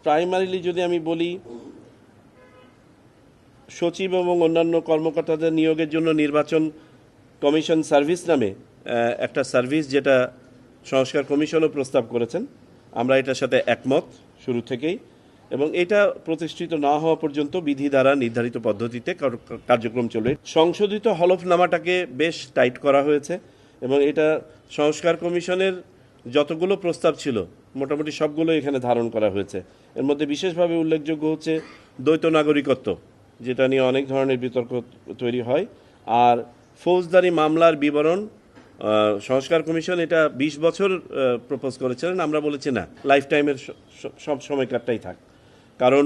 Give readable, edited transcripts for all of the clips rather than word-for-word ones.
Primarily যদি আমি বলি, সচিব এবং অন্যান্য কর্মকর্তাদের নিয়োগের জন্য নির্বাচন কমিশন সার্ভিস নামে একটা সার্ভিস যেটা সংস্কার কমিশনও প্রস্তাব করেছেন, আমরা এটার সাথে একমত শুরু থেকেই, এবং এটা প্রতিষ্ঠিত না হওয়া পর্যন্ত বিধি দ্বারা নির্ধারিত পদ্ধতিতে কার্যক্রম চলবে। সংশোধিত হলফনামাটাকে বেশ টাইট করা হয়েছে এবং এটা সংস্কার কমিশনের যতগুলো প্রস্তাব ছিল মোটামুটি সবগুলো এখানে ধারণ করা হয়েছে। এর মধ্যে বিশেষভাবে উল্লেখযোগ্য হচ্ছে দ্বৈত নাগরিকত্ব, যেটা নিয়ে অনেক ধরনের বিতর্ক তৈরি হয়, আর ফৌজদারি মামলার বিবরণ। সংস্কার কমিশন এটা 20 বছর প্রপোজ করেছিলেন, আমরা বলেছি না, লাইফ টাইমের সব সময়কারটাই থাক, কারণ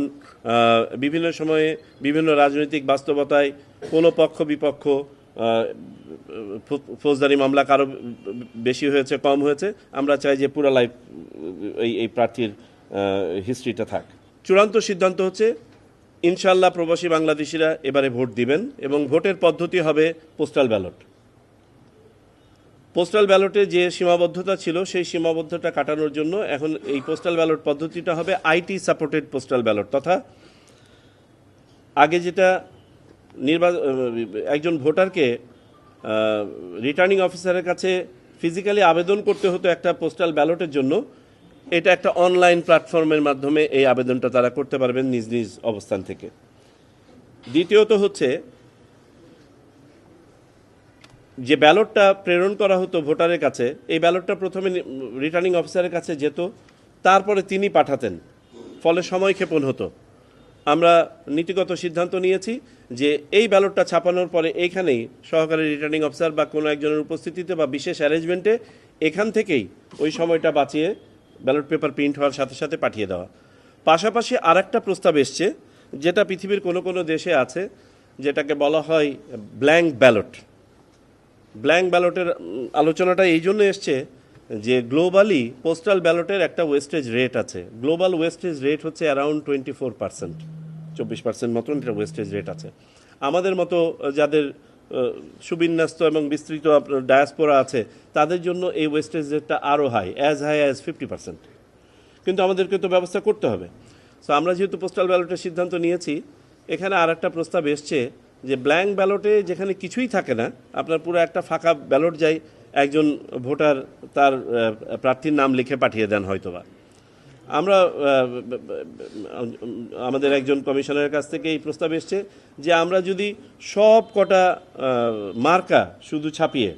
বিভিন্ন সময়ে বিভিন্ন রাজনৈতিক বাস্তবতায় কোনো পক্ষ বিপক্ষ, ফৌজদারি মামলা কারো বেশি হয়েছে কম হয়েছে, আমরা চাই যে পুরো লাইফ এই প্রার্থীর হিস্ট্রিটা থাক। চূড়ান্ত সিদ্ধান্ত হচ্ছে ইনশাআল্লাহ প্রবাসী বাংলাদেশিরা এবারে ভোট দিবেন এবং ভোটের পদ্ধতি হবে পোস্টাল ব্যালট। পোস্টাল ব্যালটে যে সীমাবদ্ধতা ছিল সেই সীমাবদ্ধতা কাটানোর জন্য এখন এই পোস্টাল ব্যালট পদ্ধতিটা হবে আইটি সাপোর্টেড পোস্টাল ব্যালট, তথা আগে যেটা একজন ভোটারকে রিটার্নিং অফিসারের কাছে ফিজিক্যালি আবেদন করতে হতো একটা পোস্টাল ব্যালটের জন্য, এটা একটা অনলাইন প্ল্যাটফর্মের মাধ্যমে এই আবেদনটা তারা করতে পারবেন নিজ নিজ অবস্থান থেকে। দ্বিতীয়ত হচ্ছে যে ব্যালটটা প্রেরণ করা হতো ভোটারের কাছে, এই ব্যালটটা প্রথমে রিটার্নিং অফিসারের কাছে যেত, তারপরে তিনি পাঠাতেন, ফলে সময়ক্ষেপণ হতো। আমরা নীতিগত সিদ্ধান্ত নিয়েছি যে এই ব্যালটটা ছাপানোর পরে এইখানেই সহকারী রিটার্নিং অফিসার বা কোনো একজনের উপস্থিতিতে বা বিশেষ অ্যারেঞ্জমেন্টে এখান থেকেই ওই সময়টা বাঁচিয়ে ব্যালট পেপার প্রিন্ট হওয়ার সাথে সাথে পাঠিয়ে দেওয়া। পাশাপাশি আরেকটা প্রস্তাব এসছে, যেটা পৃথিবীর কোনো কোনো দেশে আছে, যেটাকে বলা হয় ব্ল্যাঙ্ক ব্যালট। ব্ল্যাঙ্ক ব্যালটের আলোচনাটা এই জন্য এসছে যে গ্লোবালি পোস্টাল ব্যালটের একটা ওয়েস্টেজ রেট আছে। গ্লোবাল ওয়েস্টেজ রেট হচ্ছে অ্যারাউন্ড 24%, 24% মতন এটা ওয়েস্টেজ রেট আছে। আমাদের মতো যাদের সুবিন্যস্ত এবং বিস্তৃত ডায়াসপোরা আছে তাদের জন্য এই ওয়েস্টেজ রেটটা আরও হাই অ্যাজ 50%, কিন্তু আমাদেরকে তো ব্যবস্থা করতে হবে। সো আমরা যেহেতু পোস্টাল ব্যালটের সিদ্ধান্ত নিয়েছি, এখানে আর একটা প্রস্তাব এসছে যে ব্ল্যাঙ্ক ব্যালটে যেখানে কিছুই থাকে না, আপনার পুরো একটা ফাঁকা ব্যালট যায়, একজন ভোটার তার প্রার্থীর নাম লিখে পাঠিয়ে দেন হয়তোবা। আমরা আমাদের একজন কমিশনারের কাছ থেকে এই প্রস্তাব এসছে যে আমরা যদি সব কটা মার্কা শুধু ছাপিয়ে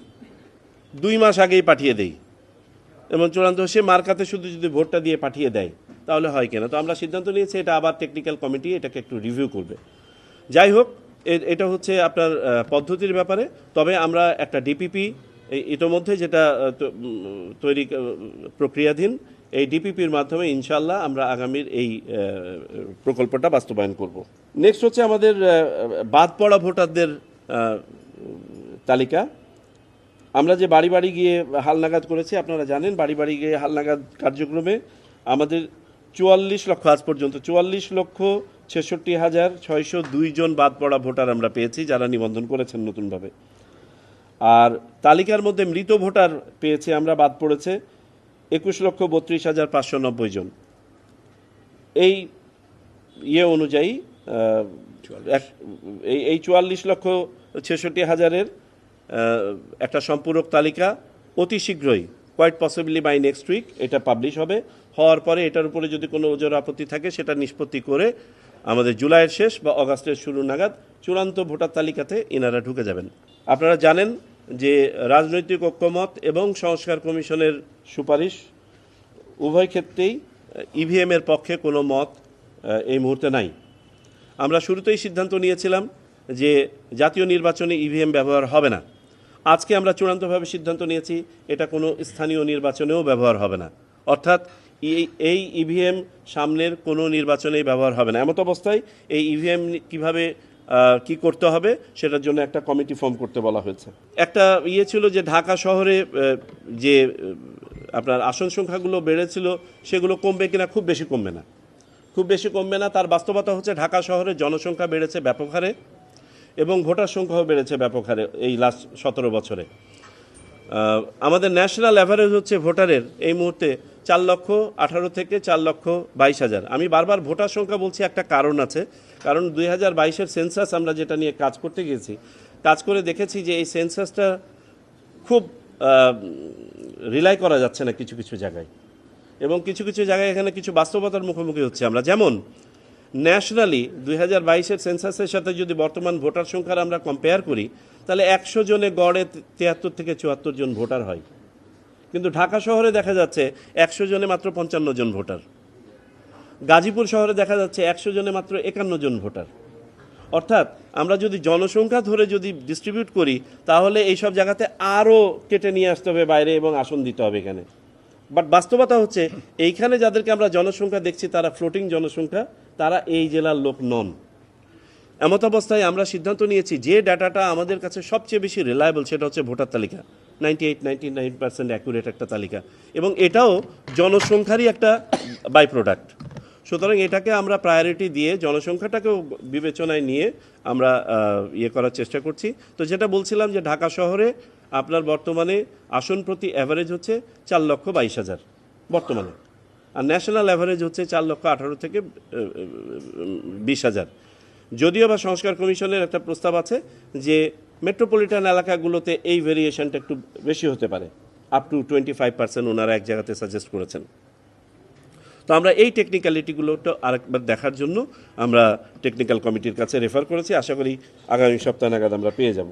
2 মাস আগেই পাঠিয়ে দেই এবং চূড়ান্ত সে মার্কাতে শুধু যদি ভোটটা দিয়ে পাঠিয়ে দেয় তাহলে হয় কিনা। তো আমরা সিদ্ধান্ত নিয়েছি এটা আবার টেকনিক্যাল কমিটি এটাকে একটু রিভিউ করবে। যাই হোক, এটা হচ্ছে আপনার পদ্ধতির ব্যাপারে। তবে আমরা একটা ডিপিপি ইতোমধ্যে যেটা তৈরি প্রক্রিয়াধীন, এই ডিপিপির মাধ্যমে ইনশাল্লাহ আমরা আগামীর এই প্রকল্পটা বাস্তবায়ন করব। নেক্সট হচ্ছে আমাদের বাদ পড়া ভোটারদের তালিকা। আমরা যে বাড়ি বাড়ি গিয়ে হালনাগাদ করেছি, আপনারা জানেন, বাড়ি বাড়ি গিয়ে হালনাগাদ কার্যক্রমে আমাদের 44 লক্ষ, আজ পর্যন্ত 44,66,602 জন বাদ পড়া ভোটার আমরা পেয়েছি যারা নিবন্ধন করেছেন নতুনভাবে। আর তালিকার মধ্যে মৃত ভোটার পেয়েছি আমরা, বাদ পড়েছে 21,32,590 জন। এই অনুযায়ী এই 44,66,000-এর একটা সম্পূরক তালিকা অতি শীঘ্রই, quite possibly by next week, এটা পাবলিশ হবে। হওয়ার পরে এটার উপরে যদি কোনো ওজোর আপত্তি থাকে সেটা নিষ্পত্তি করে আমাদের জুলাইয়ের শেষ বা অগাস্টের শুরু নাগাদ চূড়ান্ত ভোটার তালিকাতে এনারা ঢুকে যাবেন। আপনারা জানেন যে রাজনৈতিক ঐক্যমত এবং সংস্কার কমিশনের সুপারিশ উভয় ক্ষেত্রেই ইভিএমের পক্ষে কোনো মত এই মুহূর্তে নাই। আমরা শুরুতেই সিদ্ধান্ত নিয়েছিলাম যে জাতীয় নির্বাচনে ইভিএম ব্যবহার হবে না। আজকে আমরা চূড়ান্তভাবে সিদ্ধান্ত নিয়েছি এটা কোনো স্থানীয় নির্বাচনেও ব্যবহার হবে না, অর্থাৎ এই ইভিএম সামনের কোনো নির্বাচনেই ব্যবহার হবে না। এমত অবস্থায় এই ইভিএম কীভাবে কি করতে হবে সেটার জন্য একটা কমিটি ফর্ম করতে বলা হয়েছে। একটা ছিল যে ঢাকা শহরে যে আপনার আসন সংখ্যাগুলো বেড়েছিল সেগুলো কমবে কিনা, খুব বেশি কমবে না, খুব বেশি কমবে না। তার বাস্তবতা হচ্ছে ঢাকা শহরে জনসংখ্যা বেড়েছে ব্যাপক হারে এবং ভোটার সংখ্যাও বেড়েছে ব্যাপক হারে এই লাস্ট 17 বছরে। আমাদের ন্যাশনাল অ্যাভারেজ হচ্ছে ভোটারের এই মুহূর্তে 4,18,000 থেকে 4,22,000। আমি বারবার ভোটার সংখ্যা বলছি, একটা কারণ আছে। কারণ 2022-এর সেন্সাস আমরা যেটা নিয়ে কাজ করতে গেছি, কাজ করে দেখেছি যে এই সেন্সাসটা খুব রিলাই করা যাচ্ছে না কিছু কিছু জায়গায়, এবং কিছু কিছু জায়গায় এখানে কিছু বাস্তবতার মুখোমুখি হচ্ছে আমরা। যেমন ন্যাশনালি 2022-এর সেন্সাসের সাথে যদি বর্তমান ভোটার সংখ্যার আমরা কম্পেয়ার করি, তাহলে 100 জনে গড়ে 73 থেকে 74 জন ভোটার হয়। কিন্তু ঢাকা শহরে দেখা যাচ্ছে 100 জনে মাত্র 55 জন ভোটার। গাজীপুর শহরে দেখা যাচ্ছে 100 জনে মাত্র 51 জন ভোটার। অর্থাৎ আমরা যদি জনসংখ্যা ধরে যদি ডিস্ট্রিবিউট করি, তাহলে এইসব জায়গাতে আরও কেটে নিয়ে আসতে হবে বাইরে এবং আসন দিতে হবে এখানে। বাট বাস্তবতা হচ্ছে এইখানে যাদেরকে আমরা জনসংখ্যা দেখছি তারা ফ্লোটিং জনসংখ্যা, তারা এই জেলার লোক নন। এমত অবস্থায় আমরা সিদ্ধান্ত নিয়েছি যে ডাটাটা আমাদের কাছে সবচেয়ে বেশি রিলায়েবল সেটা হচ্ছে ভোটার তালিকা। 98-99% অ্যাকুরেট একটা তালিকা, এবং এটাও জনসংখ্যারই একটা বাই প্রোডাক্ট। সুতরাং এটাকে আমরা প্রায়োরিটি দিয়ে জনসংখ্যাটাকেও বিবেচনায় নিয়ে আমরা করার চেষ্টা করছি। তো যেটা বলছিলাম যে ঢাকা শহরে আপনার বর্তমানে আসন প্রতি অ্যাভারেজ হচ্ছে 4,22,000 বর্তমানে, আর ন্যাশনাল অ্যাভারেজ হচ্ছে 4,18,000 থেকে 20,000। যদিও বা সংস্কার কমিশনের একটা প্রস্তাব আছে যে মেট্রোপলিটন এলাকাগুলোতে এই ভেরিয়েশনটা একটু বেশি হতে পারে, আপ টু 25% ওনারা এক জায়গাতে সাজেস্ট করেছেন। তো আমরা এই টেকনিক্যালিটিগুলোটা আরেকবার দেখার জন্য আমরা টেকনিক্যাল কমিটির কাছে রেফার করেছি। আশা করি আগামী সপ্তাহ নাগাদ আমরা পেয়ে যাব।